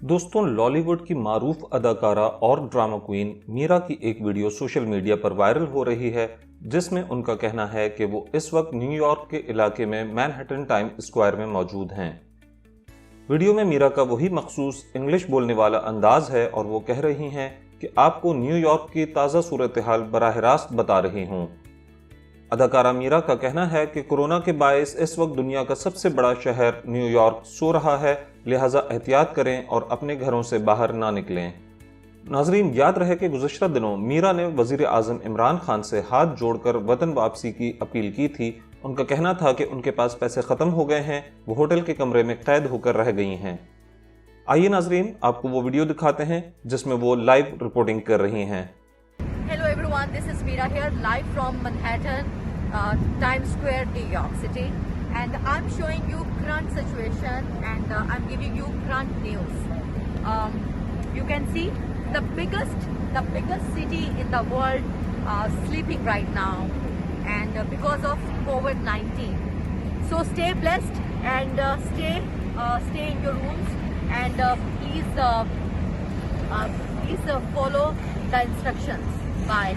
दोस्तों, लॉलीवुड की मारूफ अदाकारा और ड्रामा क्वीन मीरा की एक वीडियो सोशल मीडिया पर वायरल हो रही है, जिसमें उनका कहना है कि वो इस वक्त न्यूयॉर्क के इलाके में मैनहट्टन टाइम स्क्वायर में मौजूद हैं। वीडियो में मीरा का वही मखसूस इंग्लिश बोलने वाला अंदाज है और वो कह रही हैं कि आपको न्यूयॉर्क की ताज़ा सूरत हाल बराह रास्त बता रही हूँ। अदाकारा मीरा का कहना है कि कोरोना के बायस इस वक्त दुनिया का सबसे बड़ा शहर न्यूयॉर्क सो रहा है, लिहाजा एहतियात करें और अपने घरों से बाहर ना निकलें। नाजरीन, याद रहे कि गुज़श्ता दिनों मीरा ने वज़ीर आज़म इमरान खान से हाथ जोड़कर वतन वापसी की अपील की थी। उनका कहना था कि उनके पास पैसे ख़त्म हो गए हैं, वो होटल के कमरे में कैद होकर रह गई हैं। आइए नाजरीन, आपको वो वीडियो दिखाते हैं जिसमें वो लाइव रिपोर्टिंग कर रही हैं। Hello everyone, this is Meera here, live from Manhattan, Times Square, New York City, and I'm showing you current situation and I'm giving you current news. You can see the biggest city in the world sleeping right now, and because of COVID-19. So stay blessed and stay in your rooms, and please follow the instructions. Bye.